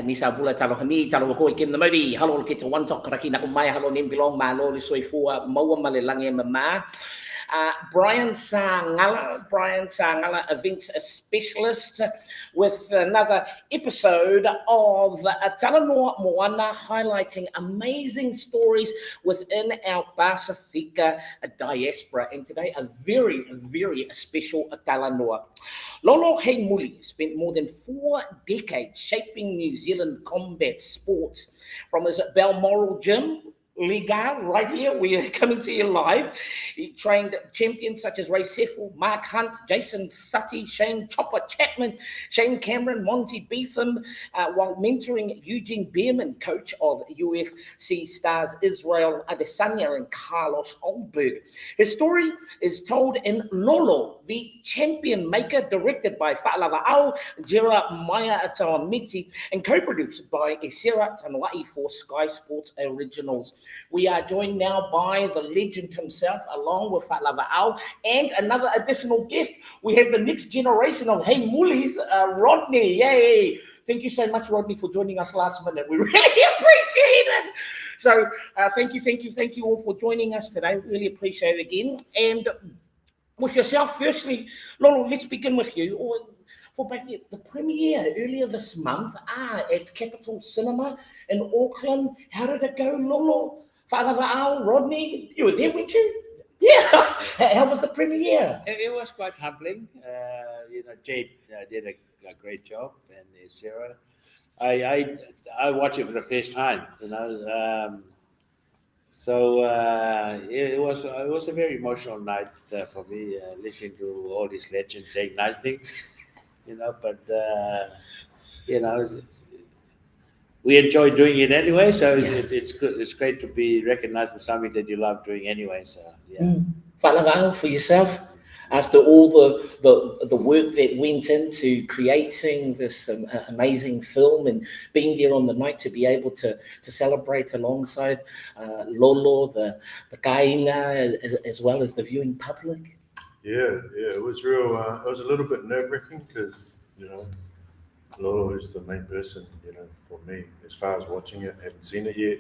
Nisa Bula Talohani, Taloko Kim the Modi, Hello Kit one talk Rakina Umaya, Hello Nim belong Malo, Soifua, Moa Malelange Mama. Brian Sangala, events specialist, with another episode of Talanoa Moana, highlighting amazing stories within our Pasifika diaspora. And today, a very, very special Talanoa. Lolo Heimuli spent more than 4 decades shaping New Zealand combat sports from his Balmoral gym. Liga, right here, we are coming to you live. He trained champions such as Ray Seffel, Mark Hunt, Jason Sutty, Shane Chopper Chapman, Shane Cameron, Monty Beetham, while mentoring Eugene Beerman, coach of UFC stars Israel Adesanya and Carlos Olberg. His story is told in Lolo, the Champion Maker, directed by Fa'alava'au, Jeremiah Tauamiti, and co-produced by Esera Tanua'i for Sky Sports Originals. We are joined now by the legend himself, along with Fa'alava'au, and another additional guest. We have the next generation of Heimulis, Rodney. Yay! Thank you so much, Rodney, for joining us last minute. We really appreciate it. So thank you all for joining us today. Really appreciate it again. And with yourself, firstly, Lolo, let's begin with you. For the premiere earlier this month at Capitol Cinema in Auckland. How did it go, Lolo? Fa'alava'au, Rodney, you were there, weren't you? Yeah. How was the premiere? It was quite humbling. Jade did a great job, and Sarah. I watched it for the first time. So it was a very emotional night for me, listening to all these legends saying nice things. But we enjoy doing it anyway. So it's good. It's great to be recognized for something that you love doing anyway. So yeah. Fa'alava'au, for yourself, after all the work that went into creating this amazing film and being there on the night to be able to celebrate alongside Lolo, the kainga, as well as the viewing public. Yeah, it was real. It was a little bit nerve-wracking because Lolo is the main person, for me as far as watching it. Hadn't seen it yet.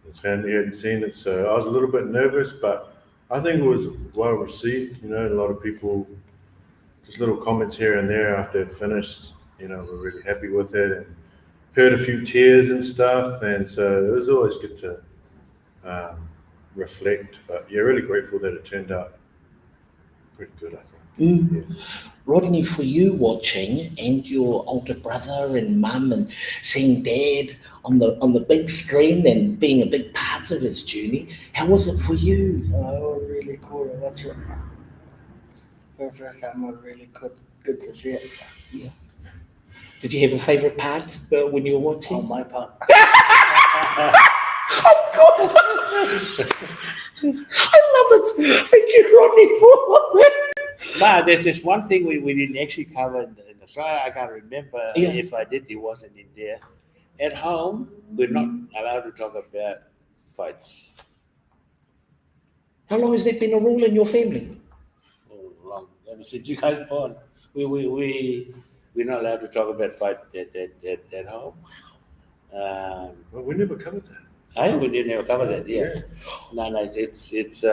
His family hadn't seen it, so I was a little bit nervous, but I think it was well received. A lot of people, just little comments here and there after it finished, were really happy with it and heard a few tears and stuff. And so it was always good to reflect. But yeah, really grateful that it turned out pretty good, I think. Yeah. Rodney, for you watching and your older brother and mum and seeing Dad on the big screen and being a big part of his journey, how was it for you? It was really cool to watch it. For the first time, it was really good to see it. Yeah. Did you have a favourite part when you were watching? On my part. Of course! I love it. Thank you, Rodney, for that. But there's one thing we didn't actually cover in the Australia. I can't remember if I did. It wasn't in there. At home, we're not allowed to talk about fights. How long has that been a rule in your family? Oh, long. Ever since you guys born, we're not allowed to talk about fight at home. Well, we never covered that. We didn't ever cover that. Yeah. No, it's.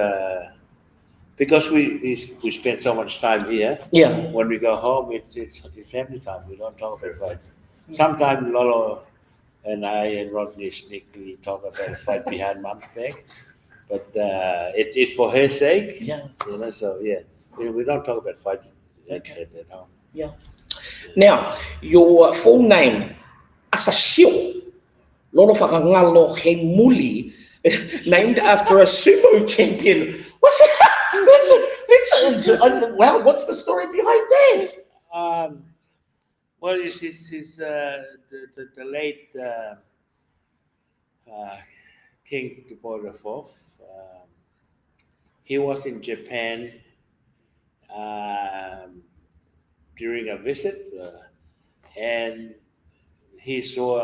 Because we spend so much time here. Yeah. When we go home, it's family time. We don't talk about fights. Sometimes Lolo and I and Rodney sneakily talk about a fight behind Mum's back, but it's for her sake. Yeah. So yeah, we don't talk about fights at home. Yeah. Now, your full name, Asasio, Lolo Heimuli, named after a sumo champion. What's that? Well, what's the story behind that? Well, it's the late King Tupou IV. He was in Japan during a visit, and he saw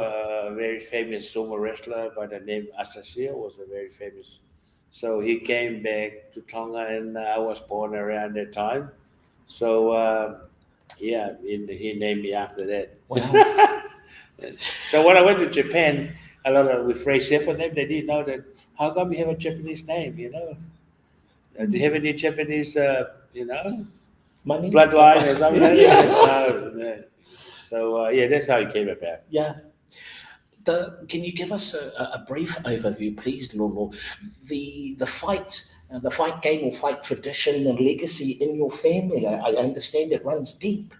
a very famous sumo wrestler by the name Asasio, was a very famous. So he came back to Tonga, and I was born around that time. So he named me after that. Wow. So when I went to Japan, a lot of with phrase for them, they didn't know that. How come you have a Japanese name? Do you have any Japanese, Money? bloodline or something? Like Yeah. that? No. So that's how it came about. Yeah. Can you give us a brief overview, please, Lolo? The fight game or fight tradition and legacy in your family. I understand it runs deep.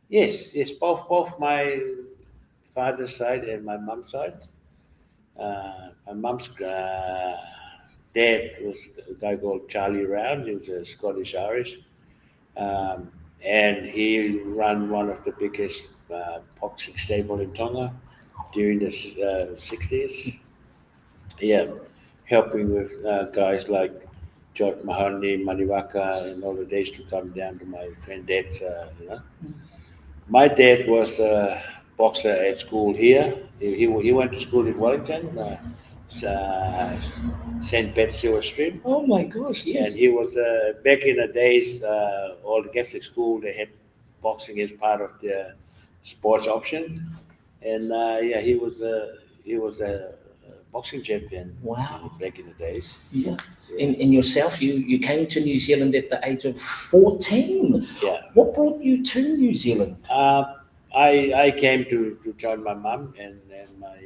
Yes, both my father's side and my mum's side. My mum's dad was a guy called Charlie Round. He was a Scottish Irish, and he ran one of the biggest boxing stable in Tonga during the 60s. Yeah, helping with guys like George Mahoney, Maniwaka, and all the days to come down to my granddad's. My dad was a boxer at school here. He went to school in Wellington, St. Betsy Street. Oh my gosh, yes. And he was back in the days, all the Catholic school, they had boxing as part of their sports option. And he was a boxing champion. Wow. Back in the days. Yeah. And yourself, you came to New Zealand at the age of 14. Yeah. What brought you to New Zealand? I came to join my mum and my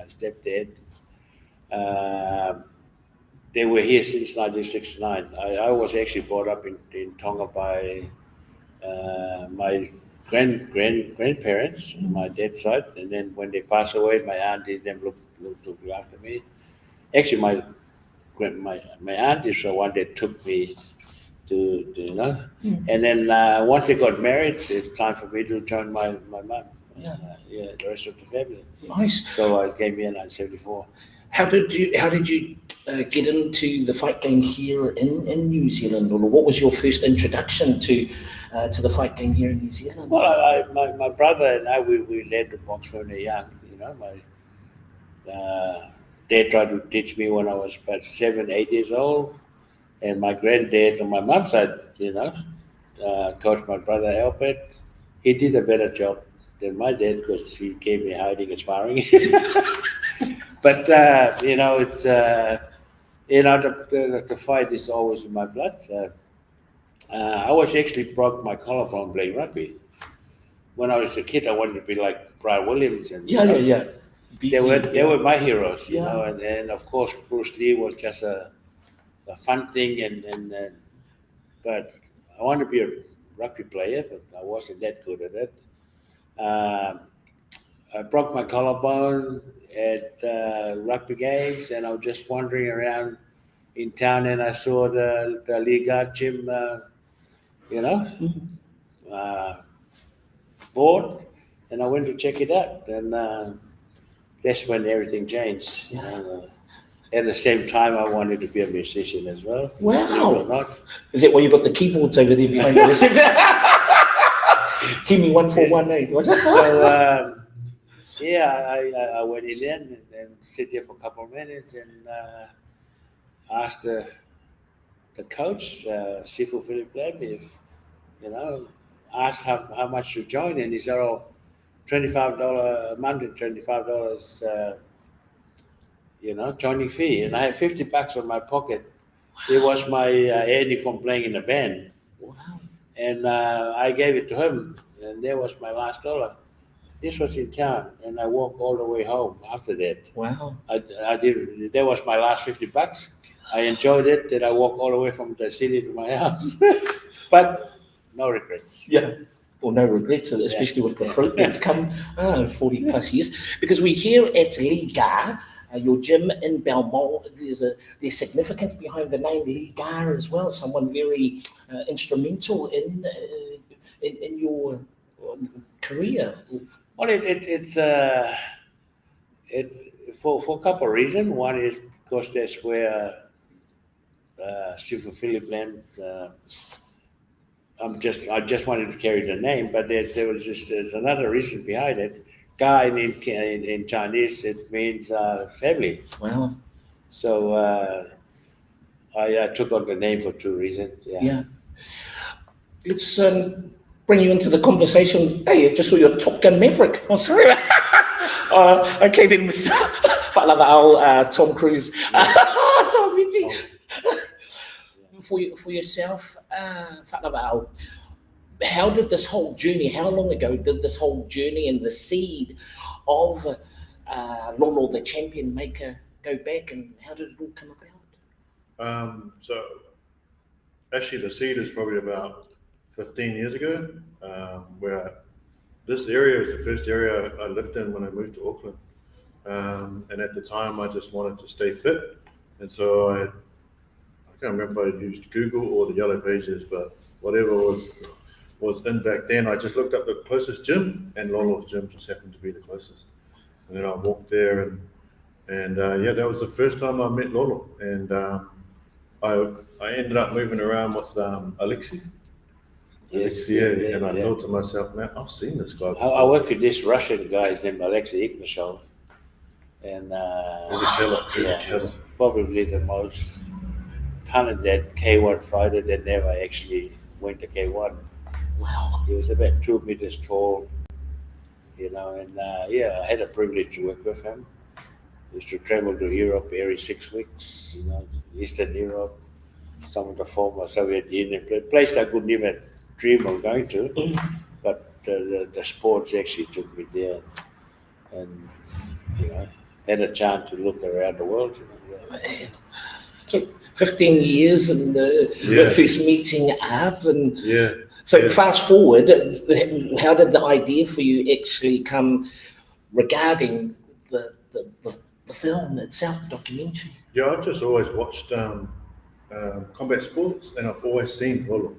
stepdad. They were here since 1969. I was actually brought up in Tonga by my grandparents, my dad's side, and then when they passed away, my auntie then looked after me. Actually, my aunt is the one that took me to. And then once they got married, it's time for me to join my mum. Yeah. The rest of the family. Nice. So I came here in 1974. How did you get into the fight game here in New Zealand, or what was your first introduction to the fight game here in New Zealand? Well, my brother and I, we led the box when we were young. My dad tried to teach me when I was about 7, 8 years old, and my granddad on my mom's side, coached my brother Albert. He did a better job than my dad because he kept me hiding and sparring. But it's the fight is always in my blood. I was actually broke my collarbone playing rugby. When I was a kid, I wanted to be like Brian Williams and Yeah. They were my heroes, Yeah. and of course Bruce Lee was just a fun thing, but I wanted to be a rugby player, but I wasn't that good at it. I broke my collarbone at rugby games, and I was just wandering around in town, and I saw the Liga gym, board, and I went to check it out, and that's when everything changed. At the same time, I wanted to be a musician as well. Wow. Believe it or not. Is it where you got the keyboards over there behind you? Give me 141, So I went in there and sit there for a couple of minutes and asked the coach, Sifu Philip Lem, if asked how much to join, and he said, "Oh, $25 a month and $25, joining fee." And I had $50 on my pocket. It was my Eddie from playing in a band. Wow. And I gave it to him, and that was my last dollar. This was in town, and I walked all the way home after that. Wow. I did. That was my last $50. I enjoyed it. That I walked all the way from the city to my house, but no regrets. Yeah. Well, no regrets, especially with the fruit that's come 40 plus years. Because we here at Liga, your gym in Belmont, there's significance behind the name Liga as well. Someone very instrumental in your career. Well, it's for a couple of reasons. One is because that's where Silver Philip Lamb. I just wanted to carry the name, but there was there's another reason behind it. Ga in Chinese, it means family. Wow. So I took on the name for 2 reasons. Yeah. Let's bring you into the conversation. Hey, I just saw your Top Gun Maverick. Oh, sorry. Okay then, Mr. Whakalawa, Tom Cruise. Tauamiti. For yourself, Whakalawa, how did this whole journey, how long ago did this whole journey and the seed of Lolo the champion maker go back, and how did it all come about? So actually the seed is probably about 15 years ago, where this area was the first area I lived in when I moved to Auckland. And at the time I just wanted to stay fit. And so I can't remember if I used Google or the Yellow Pages, but whatever was in back then, I just looked up the closest gym, and Lolo's gym just happened to be the closest. And then I walked there, and that was the first time I met Lolo. And I ended up moving around with Alexi. Yes, And I thought to myself, man, I've seen this guy before. I worked with this Russian guy named Alexei Ignashov, and He's a killer. He's a killer. he's probably the most talented K1 fighter that never actually went to K1. Wow. He was about 2 meters tall, and I had a privilege to work with him. I used to travel to Europe every 6 weeks, Eastern Europe, some of the former Soviet Union, place I couldn't even dream of going to, but the sports actually took me there, and had a chance to look around the world. Man. So 15 years and first meeting up, and so fast forward, how did the idea for you actually come regarding the film itself, the documentary? Yeah, I've just always watched combat sports, and I've always seen Lolo.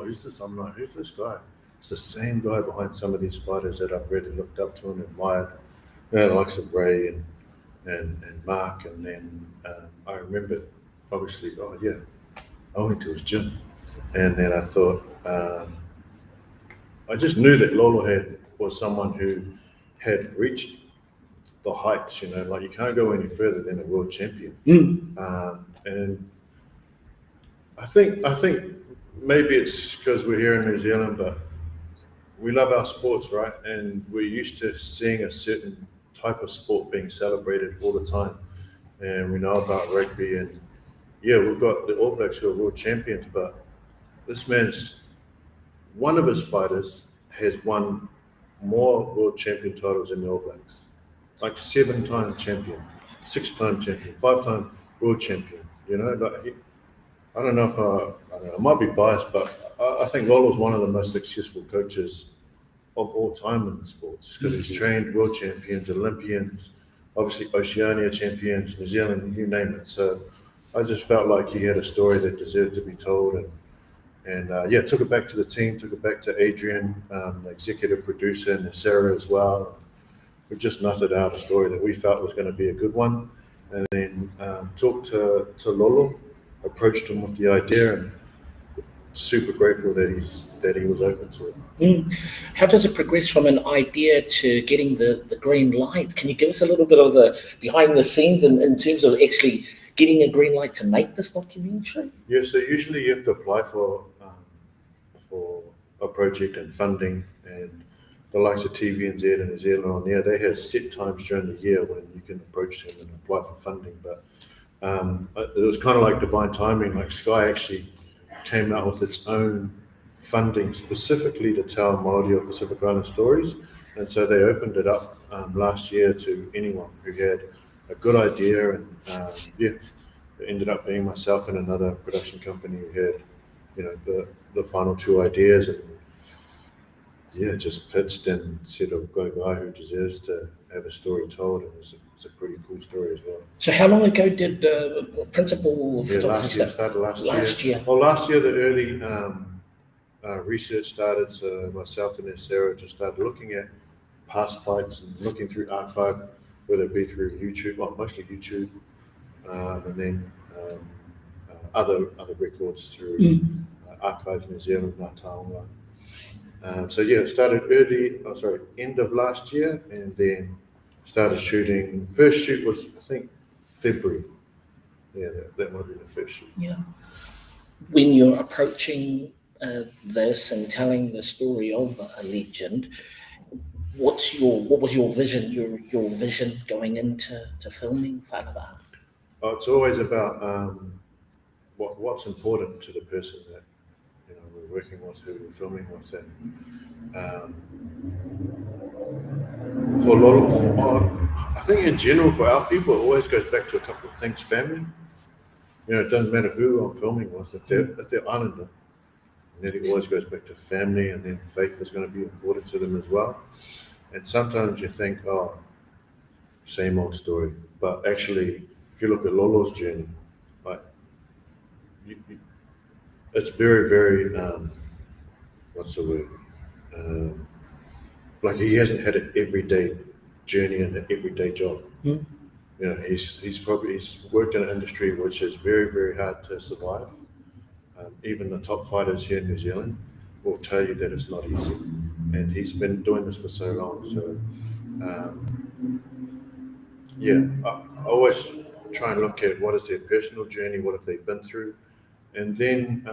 Who's this? I'm like, who's this guy? It's the same guy behind some of these fighters that I've really looked up to and admired, the likes of Ray and Mark. And then I remember, obviously, I went to his gym, and then I thought, I just knew that Lolo was someone who had reached the heights. Like you can't go any further than a world champion. And I think maybe it's because we're here in New Zealand, but we love our sports, right? And we're used to seeing a certain type of sport being celebrated all the time. And we know about rugby, and we've got the All Blacks who are world champions, but this one of his fighters has won more world champion titles than the All Blacks. Like 7-time champion, 6-time champion, 5-time world champion. I don't know if I might be biased, but I think Lolo's one of the most successful coaches of all time in the sports, because he's trained world champions, Olympians, obviously Oceania champions, New Zealand, you name it. So I just felt like he had a story that deserved to be told, and took it back to the team, took it back to Adrian, the executive producer, and Sarah as well. We just nutted out a story that we felt was going to be a good one, and then talked to Lolo, approached him with the idea, and super grateful that he was open to it. How does it progress from an idea to getting the green light? Can you give us a little bit of the behind the scenes in terms of actually getting a green light to make this documentary? Yeah, so usually you have to apply for a project and funding, and the likes of TVNZ and New Zealand on there, they have set times during the year when you can approach them and apply for funding. But it was kind of like divine timing. Like Sky actually came out with its own funding specifically to tell Māori or Pacific Island stories, and so they opened it up last year to anyone who had a good idea, and it ended up being myself and another production company who had the final 2 ideas, and just pitched and said, I've got a guy who deserves to have a story told, and it's a pretty cool story as well. So how long ago did Principal last year, started last year. year? Well, last year the early research started, so myself and Sarah just started looking at past fights and looking through archive, whether it be through YouTube, well, mostly YouTube, and then other records through Archives New Zealand, Talanoa. It started end of last year, and then started shooting. First shoot was, I think, February. Yeah, that might be the first shoot. Yeah. When you're approaching this and telling the story of a legend, what was your vision? Your vision going into filming whanau? Oh, it's always about what's important to the person that we're working with, who we're filming with, and for a lot of, I think in general for our people, it always goes back to a couple of things. Family. It doesn't matter who I'm filming with. If they're Islander, and then it always goes back to family, and then faith is going to be important to them as well. And sometimes you think, oh, same old story. But actually, if you look at Lolo's journey, like it's very, very what's the word? Like he hasn't had an everyday journey and an everyday job. Mm. He's worked in an industry which is very, very hard to survive. Even the top fighters here in New Zealand will tell you that it's not easy, and he's been doing this for so long. So, I always try and look at what is their personal journey, what have they been through, and then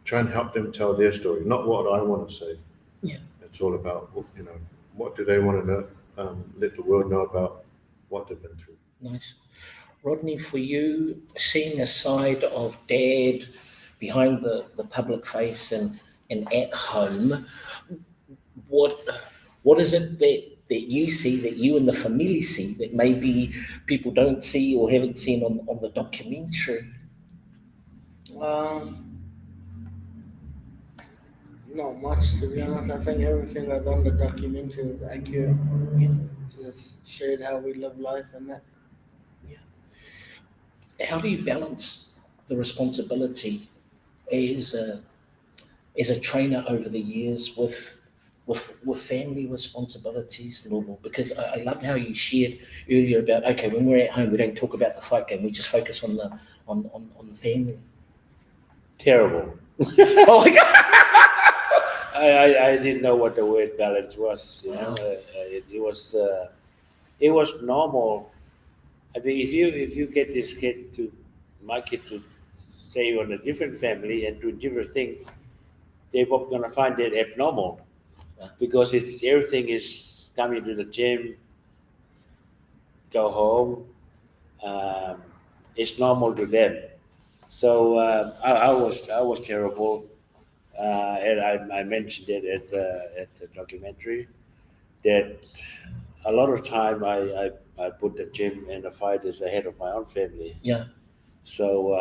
try and help them tell their story, not what I want to say. Yeah. It's all about, what do they want to know, let the world know about what they've been through. Nice. Rodney, for you, seeing a side of Dad behind the public face and at home, what is it that you see, that you and the family see, that maybe people don't see or haven't seen on the documentary? Not much, to be honest. I think everything that's on the documentary is accurate. Just showed how we live life and that. How do you balance the responsibility as a trainer over the years with family responsibilities, Lolo? Because I loved how you shared earlier about, okay, when we're at home, we don't talk about the fight game, we just focus on the family. Terrible. Oh my God. I didn't know what the word balance was. It was normal. I think if you get my kid to say on a different family and do different things, they're going to find it abnormal, because everything is coming to the gym, go home. It's normal to them. So I was terrible, and I mentioned it at the documentary that a lot of time I put the gym and the fight as ahead of my own family. Yeah. So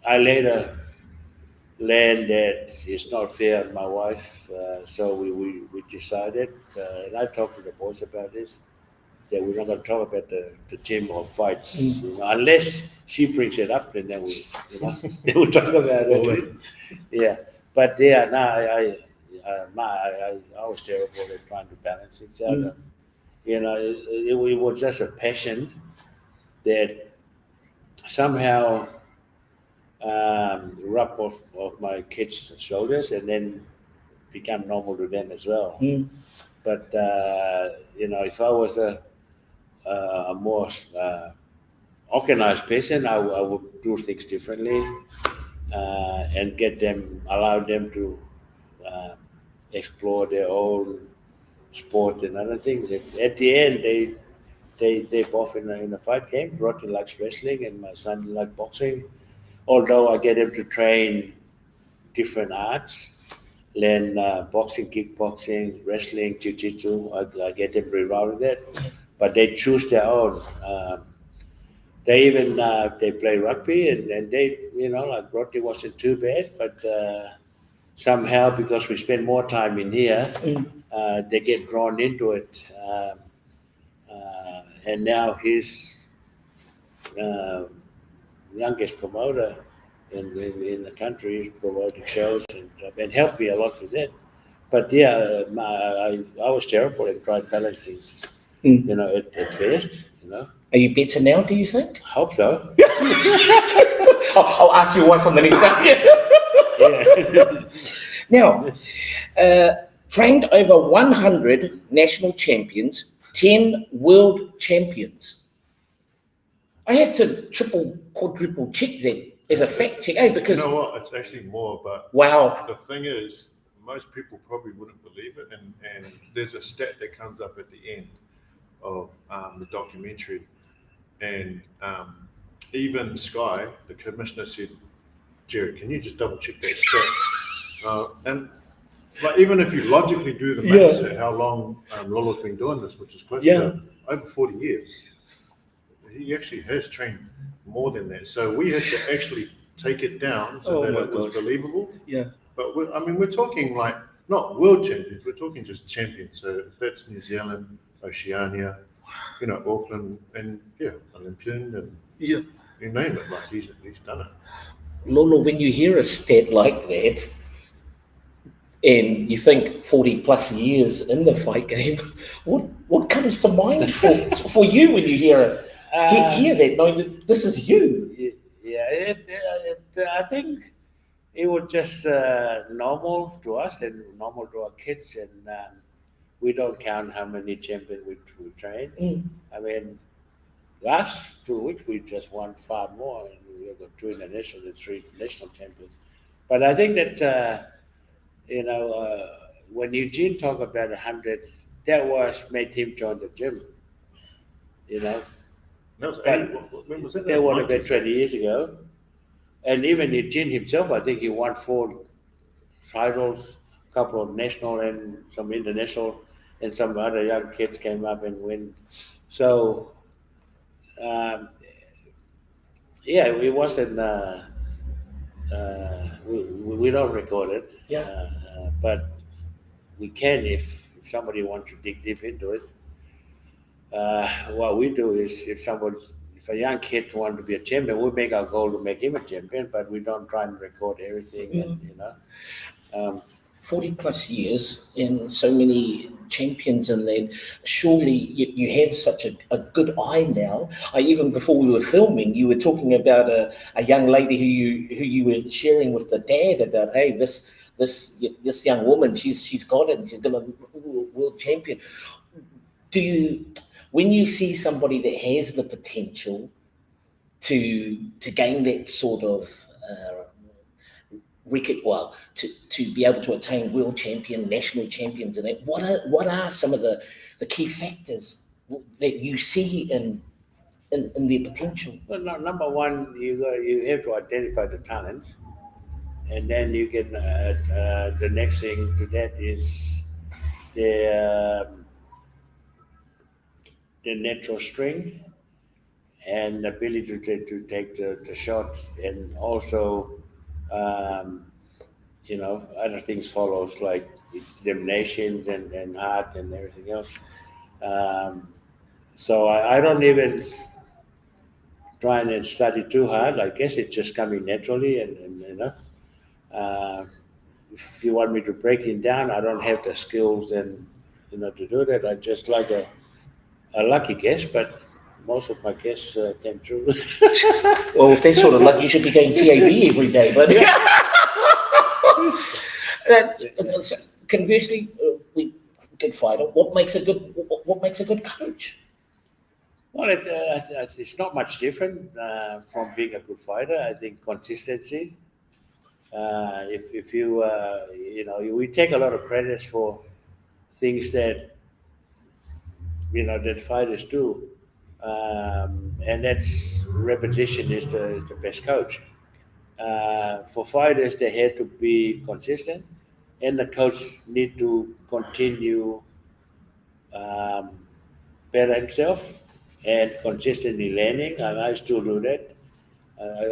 I later learned that it's not fair on my wife. So we decided, and I talked to the boys about this, that we're not going to talk about the gym or fights, unless she brings it up, and then we talk about it. Yeah, but I was terrible at trying to balance things out. It was just a passion that somehow rubbed off my kids' shoulders and then become normal to them as well. But if I was a more organized person, I would do things differently and allow them to explore their own sport and other things. At the end, they both in a fight game. Rodney likes wrestling, and my son likes boxing. Although I get them to train different arts, learn boxing, kickboxing, wrestling, jiu-jitsu. I get them involved with that, but they choose their own. They even they play rugby, and they like Rodney wasn't too bad, but somehow because we spend more time in here, they get drawn into it. And now he's youngest promoter in the country, promoting shows and stuff, and helped me a lot with that. But yeah, I was terrible at trying to balance things, at first, Are you better now, do you think? Hope so. I'll ask your wife on the next day. Yeah. Now, trained over 100 national champions, 10 world champions. I had to quadruple check that as a fact check, because You know what? It's actually more, but wow. the thing is, most people probably wouldn't believe it. And there's a stat that comes up at the end of the documentary. And even Sky, the commissioner, said, Jerry, can you just double check that stat? And like, even if you logically do the maths at how long Lolo's been doing this, which is close to over 40 years, he actually has trained more than that. So we had to actually take it down so that it was believable. Yeah. But we're talking like not world champions, we're talking just champions. So that's New Zealand, Oceania, Auckland, and Olympian, and you name it. Like he's done it. Lolo, when you hear a stat like that, and you think 40 plus years in the fight game, what comes to mind for you when you hear that, knowing that this is you? Yeah, I think it was just normal to us and normal to our kids, and we don't count how many champions we train. I mean, last 2 weeks we just won 5 more, and we got 2 international and 3 national champions. But I think that when Eugene talked about 100, that made him join the gym. That was when was it? That was about 20 years ago. And even Eugene himself, I think he won 4 titles, a couple of national and some international, and some other young kids came up and win. So, it wasn't. We don't record it. But we can if somebody wants to dig deep into it. What we do is if a young kid wants to be a champion, we make our goal to make him a champion, but we don't try and record everything. 40 plus years and so many champions in there. Surely you have such a good eye now. Even before we were filming, you were talking about a young lady who you were sharing with the dad about, hey, this young woman, she's got it, and she's going to world champion. When you see somebody that has the potential to gain that sort of record, to be able to attain world champion, national champions, and that, what are some of the key factors that you see in their potential? Well, number one, you have to identify the talents, and then you get the next thing to that is the natural strength and the ability to take the shots, and also other things follows like examinations and heart and everything else. So I don't even try and study too hard. I guess it's just coming naturally, and if you want me to break it down, I don't have the skills and to do that. I just like a lucky guess, but most of my guess came true. Well, if that's sort of luck, you should be going TAB every day. But conversely, good fighter. What makes a good coach? Well, it's not much different from being a good fighter. I think consistency. If you we take a lot of credit for things that that fighters do, and that's repetition is the best coach. For fighters, they have to be consistent, and the coach need to continue better himself and consistently learning. And I still do that.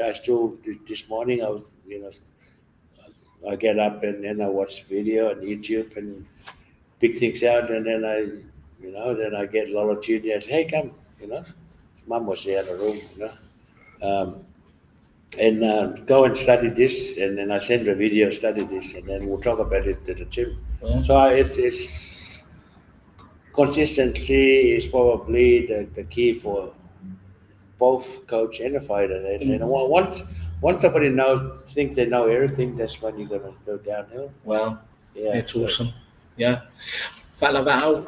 I still this morning I was I get up and then I watch video on YouTube and pick things out, and then then I get Lolo Junior. Hey, come, Mum was there in the room, and go and study this, and then I send the video, study this, and then we'll talk about it at the gym. Yeah. So it's consistency is probably the key for both coach and a fighter. And once somebody think they know everything, that's when you're gonna go downhill. Wow, Yeah, that's awesome. Yeah, Falavao,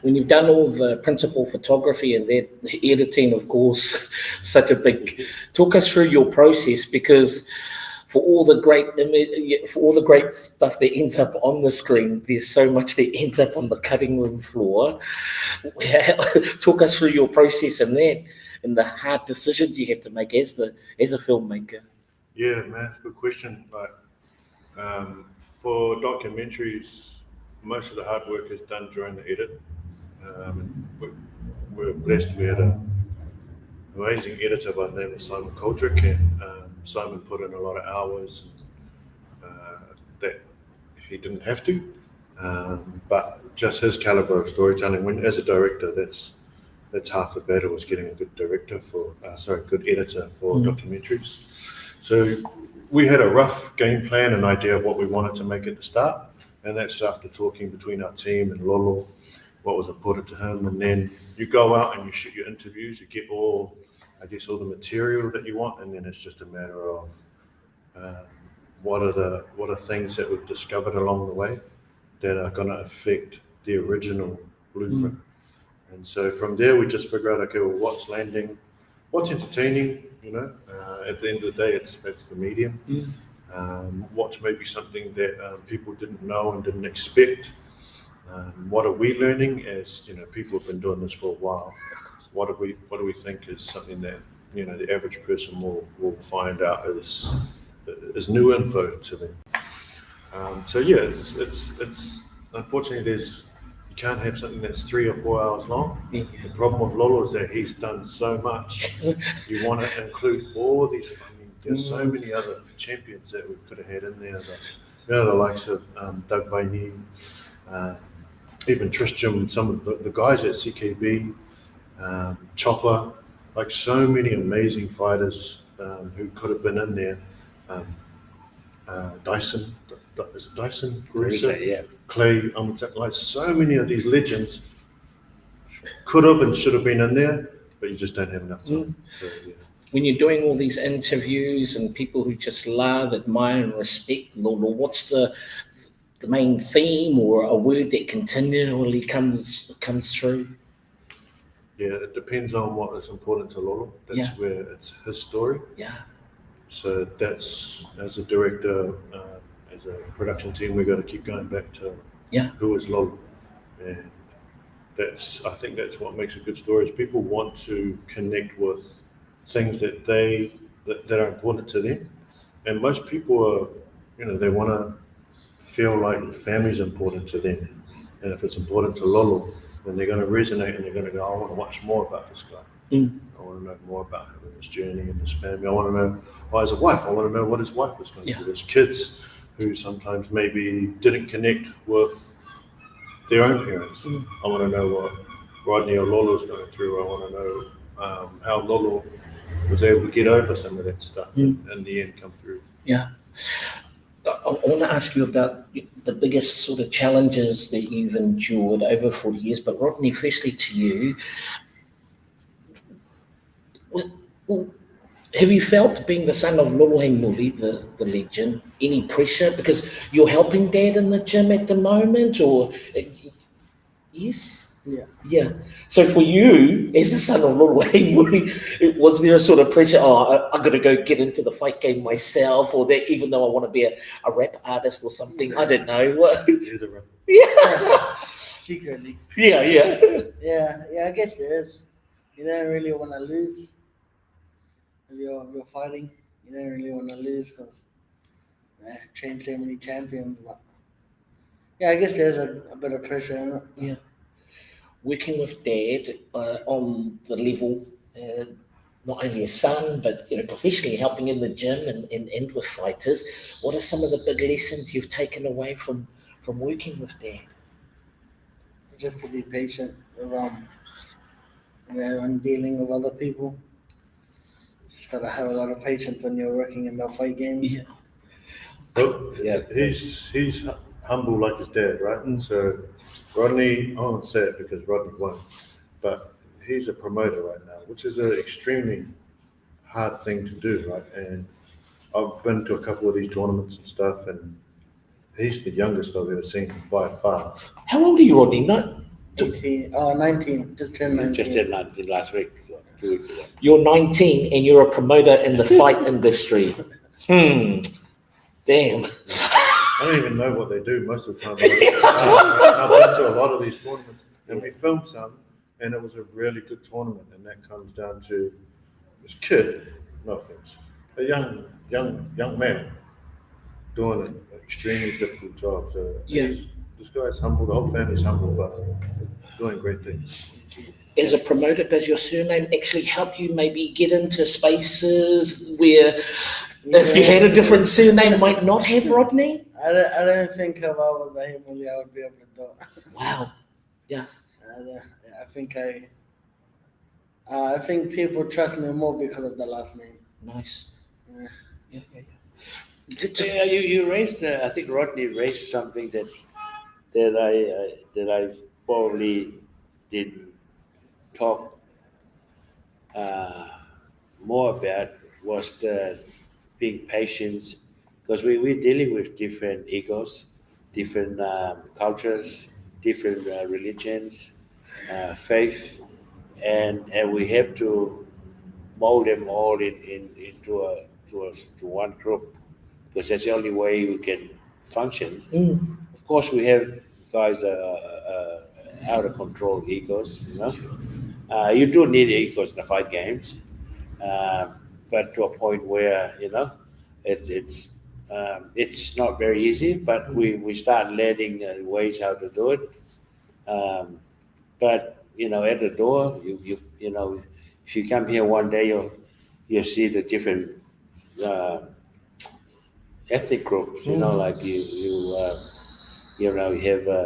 when you've done all the principal photography and that editing, of course, such a big. Talk us through your process, because for all the great stuff that ends up on the screen, there's so much that ends up on the cutting room floor. Talk us through your process in that and the hard decisions you have to make as a filmmaker. Yeah, man, good question. For documentaries, most of the hard work is done during the edit. We're blessed. We had an amazing editor by the name of Simon Koldrick, and Simon put in a lot of hours that he didn't have to. But just his caliber of storytelling, when as a director, that's half the battle, was getting a good director good editor for documentaries. So we had a rough game plan, an idea of what we wanted to make at the start, and that's after talking between our team and Lolo, what was important to him, and then you go out and you shoot your interviews, you get all the material that you want, and then it's just a matter of what are things that we've discovered along the way that are going to affect the original blueprint. And so from there, we just figure out, okay, well, what's landing, what's entertaining, at the end of the day, that's the medium. What's maybe something that people didn't know and didn't expect. What are we learning as, people have been doing this for a while? What do we think is something that, the average person will find out is new info to them. So yeah, it's unfortunately you can't have something that's 3 or 4 hours long. The problem with Lolo is that he's done so much. You want to include all these. There's so many other champions that we could have had in there. The likes of Doug Vaini, even Tristram, some of the guys at CKB, Chopper, like so many amazing fighters who could have been in there. Dyson, is it Dyson? Carissa? Yeah. Clay, like so many of these legends could have and should have been in there, but you just don't have enough time. So, yeah. When you're doing all these interviews and people who just love, admire, and respect Lolo, what's the main theme or a word that continually comes through? Yeah, it depends on what is important to Lolo. That's where it's his story. Yeah. So that's, as a director, as a production team, we've got to keep going back to who is Lolo. And I think that's what makes a good story, is people want to connect with things that are important to them. And most people are, they want to feel like family's important to them. And if it's important to Lolo, then they're going to resonate and they're going to go, I want to watch more about this guy. I want to know more about him and his journey and his family. I want to know why his wife. I want to know what his wife was going through. His kids who sometimes maybe didn't connect with their own parents. I want to know what Rodney or Lolo's going through. I want to know how Lolo was able to get over some of that stuff and in the end come through. Yeah. I want to ask you about the biggest sort of challenges that you've endured over 40 years, but Rodney, firstly to you, have you felt, being the son of Lolo Heimuli, the legend, any pressure? Because you're helping Dad in the gym at the moment, or... Yes? Yeah. So for you, as the son of Lolo Heimuli, was there a sort of pressure, I'm going to go get into the fight game myself, or that even though I want to be a rap artist or something, I don't know. He's a rapper. Yeah. Secretly. Yeah. Yeah, I guess there is. You don't really want to lose. If you're fighting, you don't really want to lose because trained so many champions. But yeah, I guess there's a bit of pressure in it. Yeah. Working with Dad on the level, not only a son, but professionally helping in the gym and with fighters, what are some of the big lessons you've taken away from working with Dad? Just to be patient around, and dealing with other people. Just gotta have a lot of patience when you're working in the fight games. Yeah. Well, he's humble like his dad, right? And so Rodney, I won't say it because Rodney won't, but he's a promoter right now, which is an extremely hard thing to do, right? And I've been to a couple of these tournaments and stuff, and he's the youngest I've ever seen by far. How old are you, Rodney? 19, just turned 19. Just turned 19 last week, 2 weeks ago. You're 19 and you're a promoter in the fight industry. Damn. I don't even know what they do most of the time. I've been to a lot of these tournaments, and we filmed some, and it was a really good tournament. And that comes down to this kid, no offense, a young man doing an extremely difficult job. So this guy's humble. The whole family's humble, but doing great things. As a promoter, does your surname actually help you maybe get into spaces where if you had a different surname might not have Rodney? I don't think if I was a Heimuli, I would be able to do it. Wow. Yeah. I think people trust me more because of the last name. Nice. Yeah. Yeah, you raised. I think Rodney raised something that I probably didn't talk more about was the being patient, because we're dealing with different egos, different cultures, different religions, faith, and we have to mold them all into one group, because that's the only way we can function. Of course, we have guys out of control egos. You do need egos in the fight games, but to a point where it's not very easy. But we start learning ways how to do it. But at the door, if you come here one day, you'll see the different ethnic groups. Like you have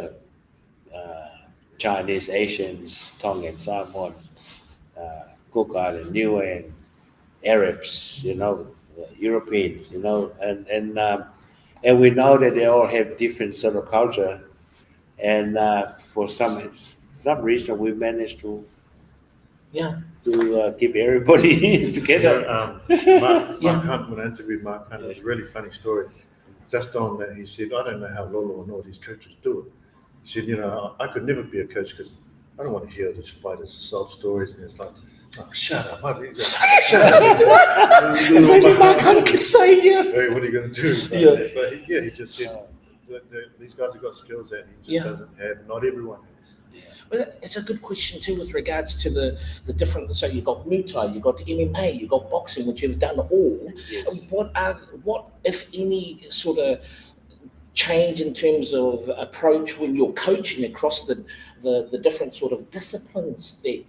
Chinese, Asians, Tongan, Samoan, Cook Island, Niue, Arabs, Europeans, and we know that they all have different sort of culture, and for some reason we managed to keep everybody together. Mark Hunt, when I interviewed Mark Hunt, it was a really funny story. Just on that, he said, I don't know how Lolo and all these coaches do it. He said, I could never be a coach because I don't want to hear these fighters' sob stories. And it's like, shut up. Shut up. If only Mark Hunt could say, Hey, what are you going to do? But he just said, these guys have got skills that he just doesn't have. Not everyone has. Well, it's a good question too with regards to the different. So you've got Muay Thai, you've got MMA, you've got boxing, which you've done all. Yes. What if any sort of change in terms of approach when you're coaching across the different sort of disciplines that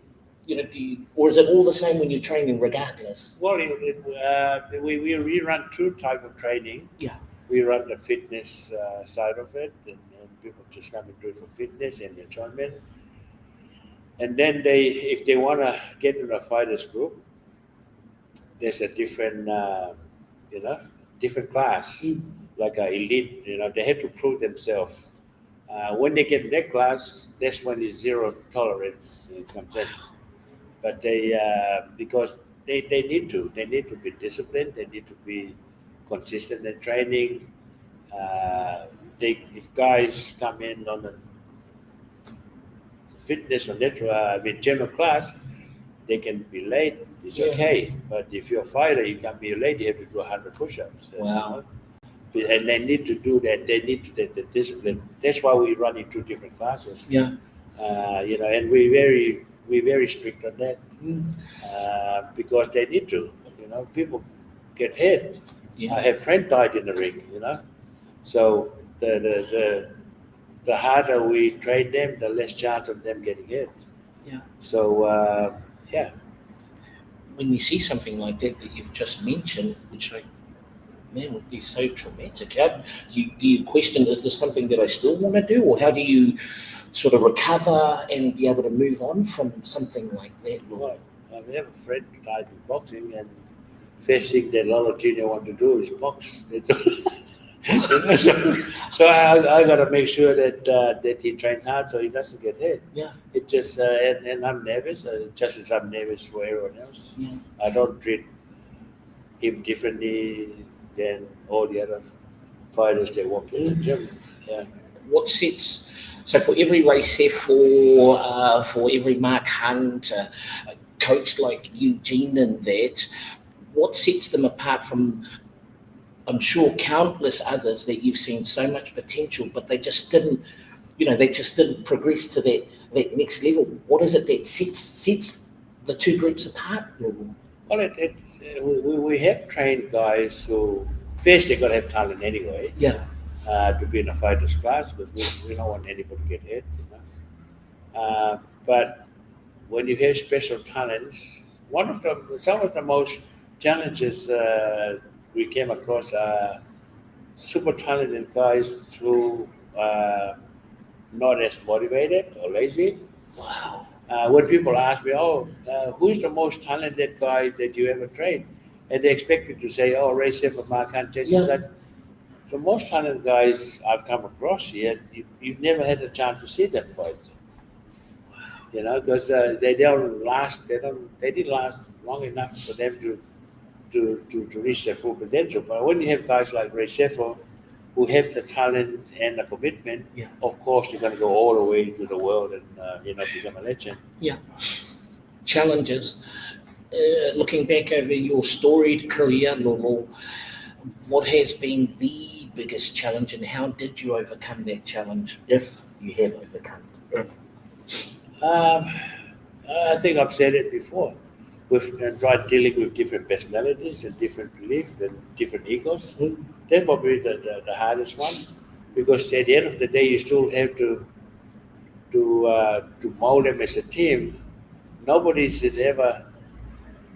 or is it all the same when you're training regardless? Well, we run two type of training. Yeah. We run the fitness side of it, and people just come and do it for fitness and enjoyment. And then if they want to get in a fighters group, there's a different, different class, like an elite. They have to prove themselves. When they get in that class, that's when it's zero tolerance comes in. But because they need to be disciplined. They need to be consistent in training. If guys come in on a fitness or general class, they can be late. It's okay. But if you're a fighter, you can't be late. You have to do 100 push-ups. Wow. And they need to do that. They need to take the discipline. That's why we run in two different classes. Yeah. And we're very strict on that because they need to. People get hit. Yeah. I have friend died in the ring. So the harder we train them, the less chance of them getting hit. Yeah. So when you see something like that you've just mentioned, which would be so traumatic. How do you question, is this something that I still want to do, or how do you sort of recover and be able to move on from something like that? Well, we have a friend who died in boxing, and first thing that Lolo Junior want to do is box. So I got to make sure that he trains hard so he doesn't get hit. Yeah. It just and I'm nervous, just as I'm nervous for everyone else. Yeah. I don't treat him differently than all the other fighters that walk in the gym. Yeah. What sets, so for every race chef, for every Mark Hunt, a coach like Eugene and that, what sets them apart from I'm sure countless others that you've seen so much potential, but they just didn't, they just didn't progress to that next level. What is it that sets the two groups apart? Well, it's we have trained guys who first they got to have talent anyway. Yeah. To be in a fighters class because we don't want anybody to get hit. But when you have special talents, some of the most challenges we came across are super talented guys who not as motivated or lazy. Wow. When people ask me, who's the most talented guy that you ever trained? And they expect me to say, Ray Sefer, Mark Hunt, Jesse. Yeah. The most talented guys I've come across here, you've never had a chance to see that fight. Because they don't last. They didn't last long enough for them to reach their full potential. But when you have guys like Ray Sefer, who have the talent and the commitment, Yeah. of course you're going to go all the way to the world and become a legend. Yeah. Challenges. Looking back over your storied career, Lolo, what has been the biggest challenge and how did you overcome that challenge, if you have overcome it? I think I've said it before. We've tried dealing with different personalities and different beliefs and different egos. That's probably the hardest one, because at the end of the day, you still have to mold them as a team. Nobody should ever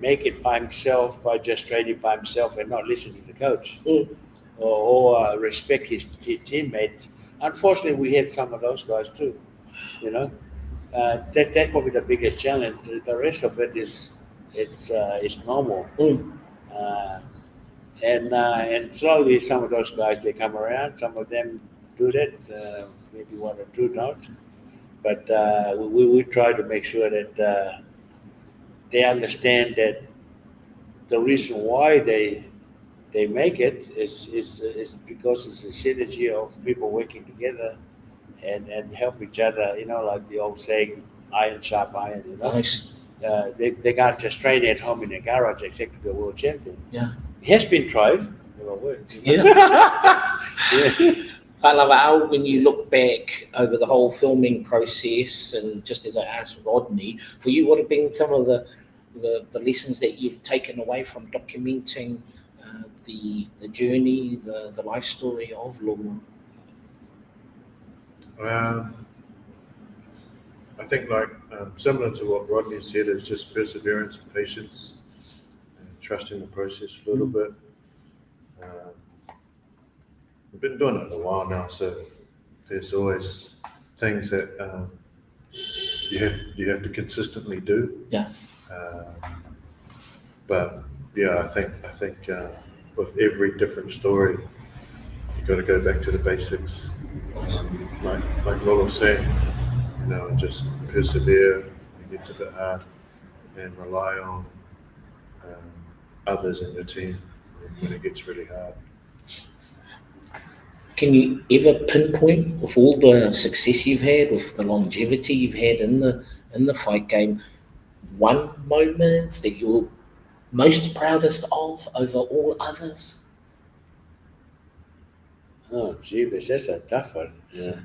make it by himself by just training by himself and not listen to the coach or respect his teammates. Unfortunately, we have some of those guys too. That's probably the biggest challenge. The rest of it is it's normal. And slowly some of those guys they come around. Some of them do that. Maybe one or two don't. But we try to make sure that they understand that the reason why they make it is because it's a synergy of people working together and help each other. Like the old saying, "Iron sharp iron." Nice. They can't just train at home in a garage expect to be a world champion. Yeah. It has been tried. Never worked. Yeah. Yeah. Talanoa, when you look back over the whole filming process, and just as I asked Rodney, for you, what have been some of the lessons that you've taken away from documenting the journey, the life story of Lolo? I think similar to what Rodney said, is just perseverance and patience and trusting the process a little bit. We've been doing it a while now, so there's always things that you have to consistently do. Yeah. But yeah, I think with every different story, you got to go back to the basics. Like Lolo said, just persevere. It gets a bit hard, and rely on others in your team when it gets really hard. Can you ever pinpoint, with all the success you've had, with the longevity you've had in the fight game, one moment that you're most proudest of over all others? Oh, jeebus, that's a tough one. Yeah.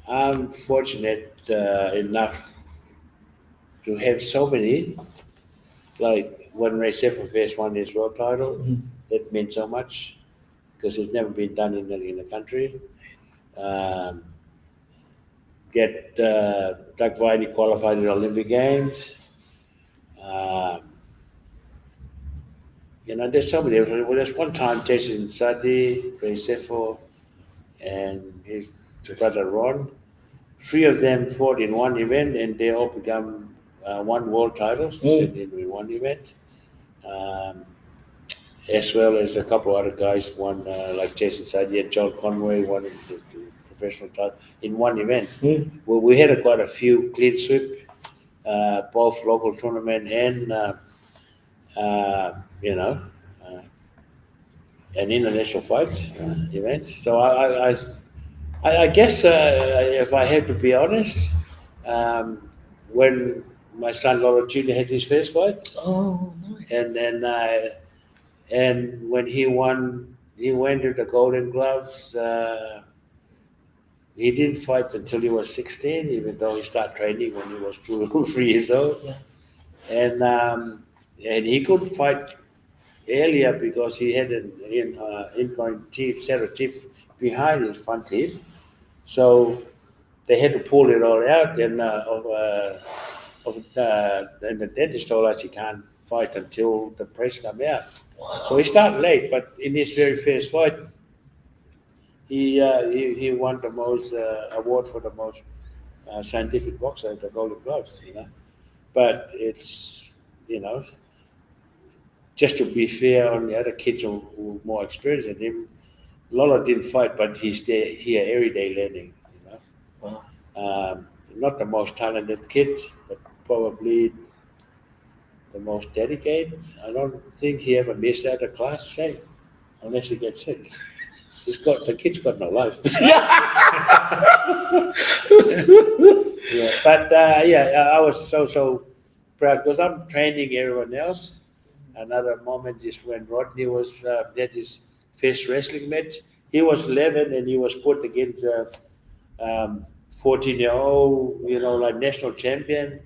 I'm fortunate enough to have so many. Like when Ray Sefer first won his world title, that meant so much because it's never been done in the country. Get Doug Viney qualified in the Olympic Games. There's so many. Well, there's one time Jason Sadi, Ray Sefer, and his brother Ron. Three of them fought in one event, and they all become won world titles in one event. As well as a couple of other guys won, like Jason Sadi and John Conway won the professional title in one event. Well, we had quite a few clean sweep, both local tournament and an international fights event. So I guess if I have to be honest, when my son Lolo Jr. had his first fight, Oh, nice. and when he won, he went to the Golden Gloves. He didn't fight until he was 16, even though he started training when he was 2 or 3 years old. Yeah. And he could fight earlier because he had an incoming teeth, set of teeth behind his front teeth. So they had to pull it all out, and and the dentist told us he can't fight until the brace come out. Wow. So he started late, but in his very first fight, he won the most award for the most scientific boxer at the Golden Gloves. But it's just to be fair on the other kids who are more experienced than him. Lolo didn't fight, but he's there here every day learning. Wow. Not the most talented kid, but probably the most dedicated. I don't think he ever missed out a class, say, unless he gets sick. The kid's got no life. Yeah, but I was so proud because I'm training everyone else. Another moment is when Rodney was had his first wrestling match. He was 11 and he was put against 14-year-old, like national champion.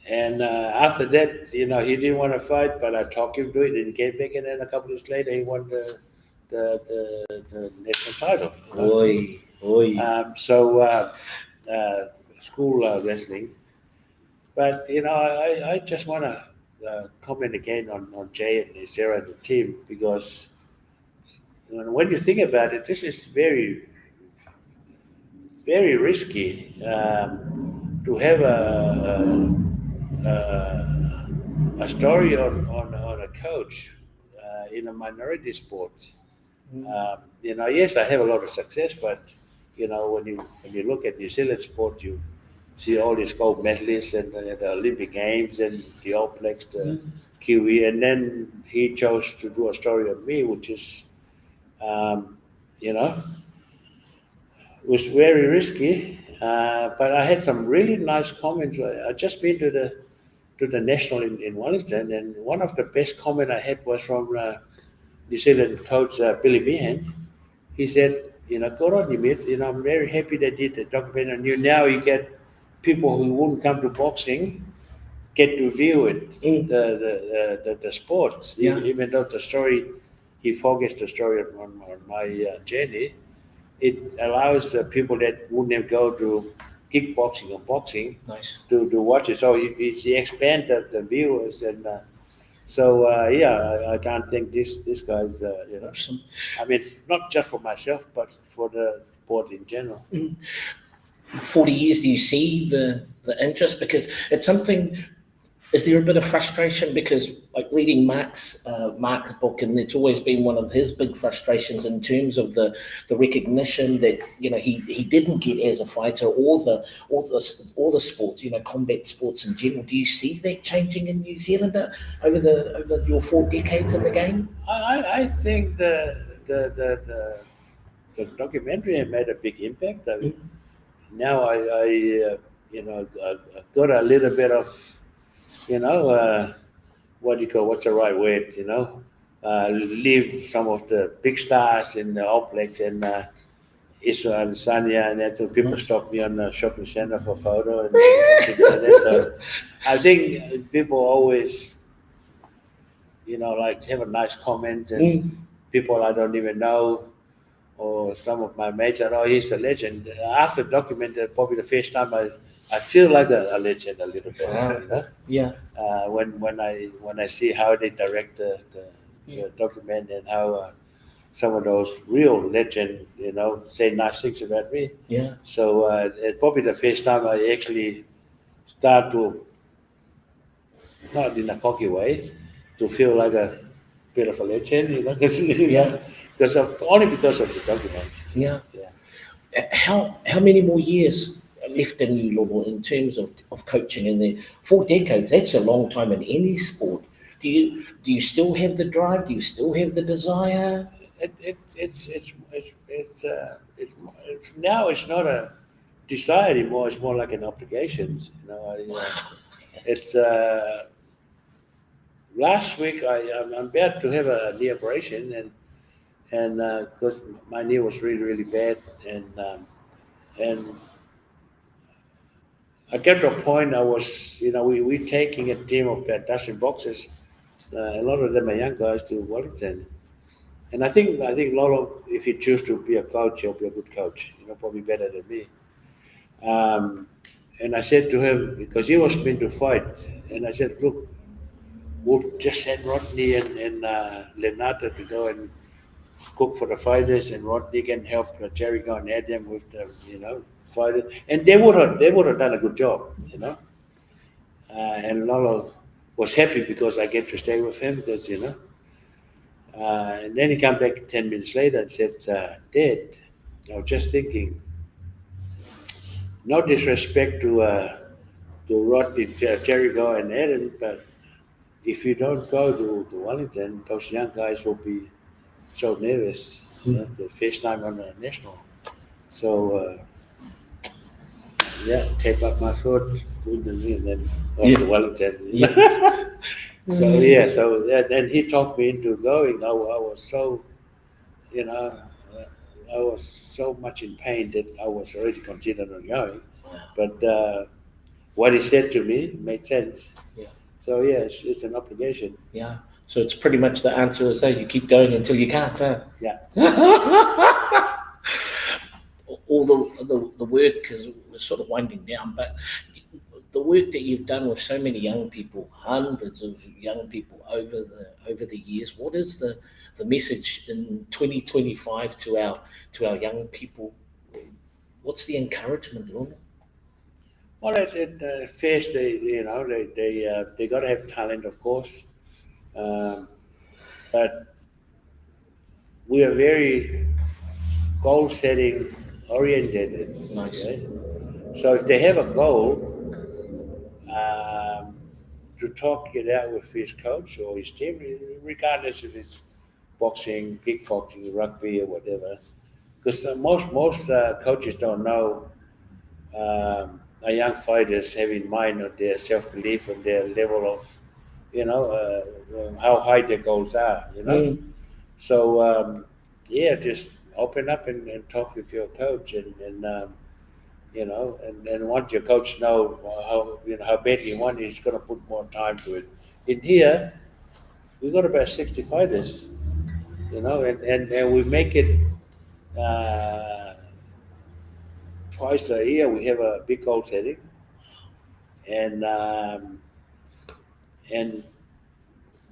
And after that, he didn't want to fight, but I talked him to it and he came back. And then a couple of years later, he won the national title. Oi. School wrestling. But, I just want to comment again on Jay and Sarah and the team because when you think about it, this is very, very risky to have a story on a coach in a minority sport. Yes, I have a lot of success, but when you look at New Zealand sport, you see all these gold medalists and the Olympic Games and the All Blacks, the Kiwi, and then he chose to do a story on me, which is, was very risky. But I had some really nice comments. I just been to the national in Wellington, and one of the best comment I had was from New Zealand coach Billy Meehan. He said, good on you, Myth. I'm very happy they did the documentary on you. Now you get people who wouldn't come to boxing get to view it, the sports. Yeah. Even though the story, he focused the story on my journey, it allows people that wouldn't go to kickboxing or boxing Nice. to watch it. So he expanded the viewers, and I can't thank this guy's. Awesome. I mean, not just for myself, but for the sport in general. 40 years, do you see the interest? Because it's something. Is there a bit of frustration because, like reading Mark's book, and it's always been one of his big frustrations in terms of the recognition that he didn't get as a fighter, or the sports, combat sports in general. Do you see that changing in New Zealand over your 4 decades of the game? I think the documentary made a big impact. Now I got a little bit of what's the right word, leave some of the big stars in the All Blacks and Israel and Sanya, and that people stop me on the shopping center for photo and things like that. So I think people always, like have a nice comment, and people I don't even know, or some of my mates are, he's a legend. After the documentary, probably the first time I feel like a legend a little bit. Yeah. When I see how they direct the document and how some of those real legends, say nice things about me. Yeah. So it's probably the first time I actually start to, not in a cocky way, to feel like a bit of a legend, only because of the document. Yeah. Yeah. How many more years left in you, Lolo, in terms of coaching in there? 4 decades, that's a long time in any sport. Do you still have the drive? Do you still have the desire? Now it's not desire anymore. It's more like an obligation. It's last week I'm about to have a knee operation, and because my knee was really really bad, and I get to a point I was, we taking a team of about dozen boxers. A lot of them are young guys to Wellington, and I think Lolo, if he choose to be a coach, he'll be a good coach. Probably better than me. And I said to him, because he was meant to fight, and I said, look, we'll just send Rodney and Leonardo to go and cook for the fighters, and Rodney can help Jerry go and add them with the fighters, and they would have done a good job. And Lolo was happy because I get to stay with him because. And then he came back 10 minutes later and said, Dad, I was just thinking, no disrespect to Rodney, Jericho, and Aaron, but if you don't go to Wellington, those young guys will be so nervous. The first time on the national. So, tape up my foot, and then off to Wellington. And he talked me into going. I was so, I was so much in pain that I was already considering on going. But what he said to me made sense. Yeah. So it's an obligation. Yeah. So it's pretty much the answer is that you keep going until you can't. Huh? Yeah. All the work is we're sort of winding down, but the work that you've done with so many young people, hundreds of young people over the years, what is the message in 2025 to our young people? What's the encouragement, Lolo? Well, at first they got to have talent, of course, but we are very goal setting oriented. Nice. Okay? So if they have a goal, to talk it out with his coach or his team, regardless if it's boxing, kickboxing, rugby, or whatever. Because most coaches don't know a young fighters have in mind of their self belief and their level of, how high their goals are. So just open up and talk with your coach and once your coach know how badly you want it, he's going to put more time to it. In here, we got about 60 fighters, and we make it twice a year. We have a big goal setting, and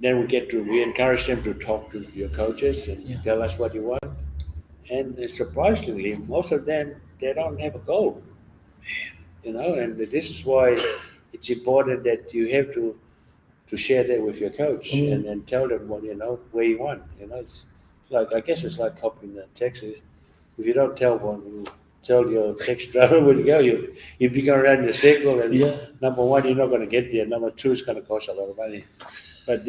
then we encourage them to talk to your coaches and tell us what you want. And surprisingly, most of them they don't have a goal. And this is why it's important that you have to share that with your coach and tell them what where you want. It's like I guess it's like hopping in Texas. If you don't tell your taxi driver where to go, you'll be going around in a circle. And number one, you're not going to get there. Number two, it's going to cost a lot of money. But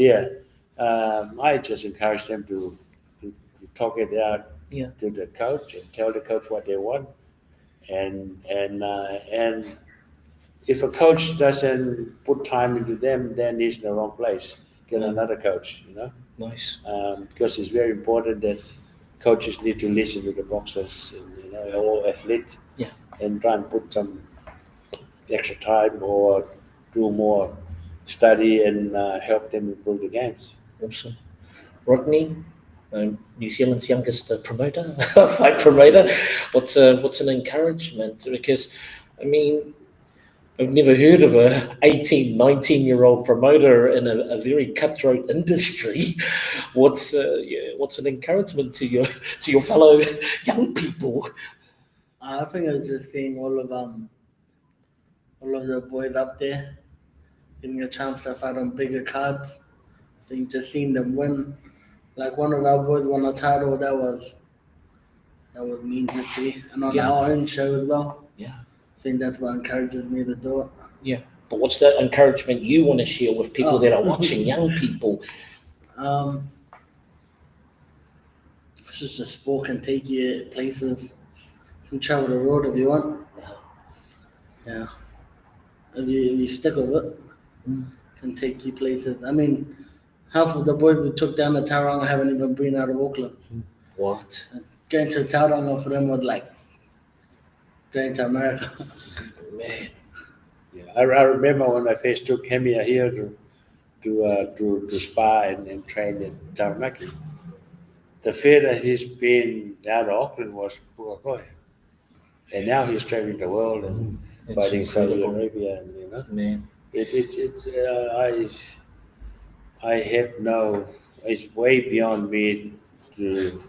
I just encourage them to talk it out to the coach and tell the coach what they want. And if a coach doesn't put time into them, then he's in the wrong place. Get another coach, Nice. Because it's very important that coaches need to listen to the boxers and all athletes, and try and put some extra time or do more study and help them improve the games. Awesome. Rodney, New Zealand's youngest promoter, fight promoter. What's an encouragement? Because, I mean, I've never heard of a 18, 19-year-old promoter in a very cutthroat industry. What's an encouragement to your fellow young people? I think it's just seeing all of the boys up there getting a chance to fight on bigger cards. I think just seeing them win, like one of our boys won a title, that was mean to see, and on our own show as well. Yeah, I think that's what encourages me to do it. Yeah, but what's the encouragement you want to share with people that are watching, young people? It's just a sport can take you places. You can travel the world if you want. Yeah. If you stick with it, can take you places. I mean, half of the boys we took down to Tauranga haven't even been out of Auckland. What? Going to Tauranga for them was like going to America. Man. Yeah, I remember when I first took Hemia here to spa and train in Taranaki. The fear that he's been out of Auckland was poor boy. And now he's traveling the world and It's fighting Saudi incredible. Arabia, and Man. I have no. It's way beyond me to.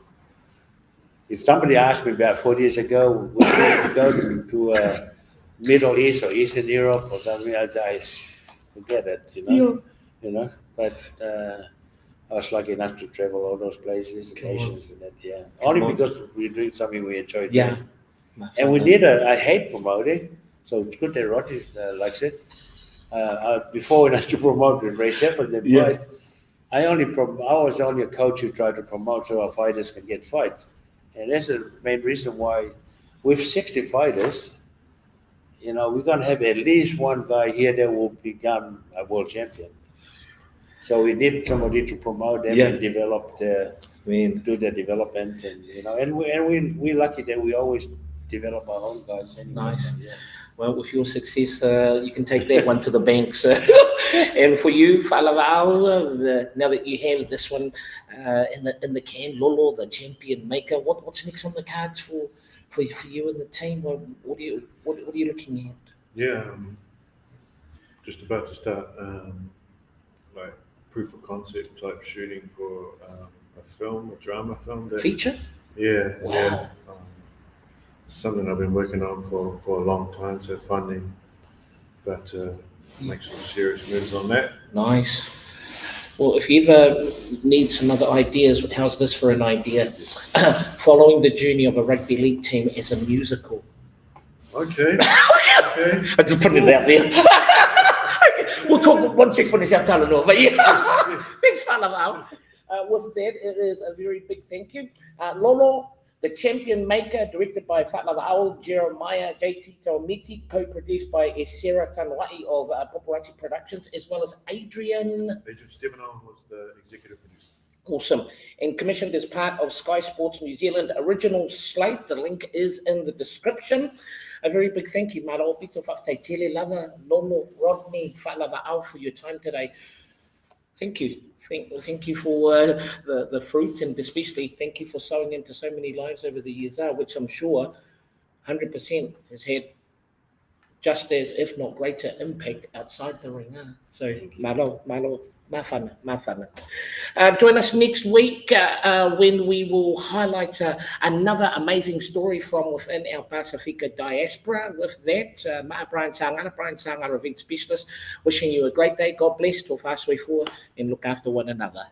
If somebody asked me about 4 years ago, would you go to Middle East or Eastern Europe or something, I'd say, forget it, you know. But I was lucky enough to travel all those places, Come on. nations, and that. Yeah, only on. because we're doing something we enjoy Yeah. doing. And we need I hate promoting, so it's good that Rodney likes it. Before when I used to promote with Ray Sheffield and Yeah. fight, I was only a coach who tried to promote so our fighters can get fights. And that's the main reason why with 60 fighters, we're going to have at least one guy here that will become a world champion. So we need somebody to promote them Yeah. and develop Man. do the development, and we're lucky that we always develop our own guys anyway. Nice. So, yeah. Well, with your success, you can take that one to the bank. So, and for you, Whalawao, now that you have this one in the can, Lolo, the champion maker, what's next on the cards for you and the team? What are you looking at? Yeah, just about to start like proof of concept type shooting for a drama film. Feature? Yeah, Wow. yeah. Something I've been working on for a long time, so funding, but make some serious moves on that. Nice. Well, if you ever need some other ideas, how's this for an idea? Following the journey of a rugby league team as a musical. Okay. Okay. I just put it out there. We'll talk once we finish our Talanoa, but yeah. Thanks, Whalawao. With that, it is a very big thank you. Lolo, the champion maker, directed by Whalawao, Jeremiah Tauamiti, co-produced by Sarah Tanwai of Paparazzi Productions, as well as Adrian Steveno was the executive producer. Awesome. And commissioned as part of Sky Sports New Zealand original slate. The link is in the description. A very big thank you, Maro Pito Whaftaitele Lava, Lolo, Rodney, Whalawao for your time today. Thank you. Thank you for the fruit, and especially thank you for sowing into so many lives over the years, which I'm sure 100% has had just as, if not greater, impact outside the ring. So, malo, mafana. Join us next week when we will highlight another amazing story from within our Pasifika diaspora. With that, Brian Sangara, event specialist, wishing you a great day. God bless, to and look after one another.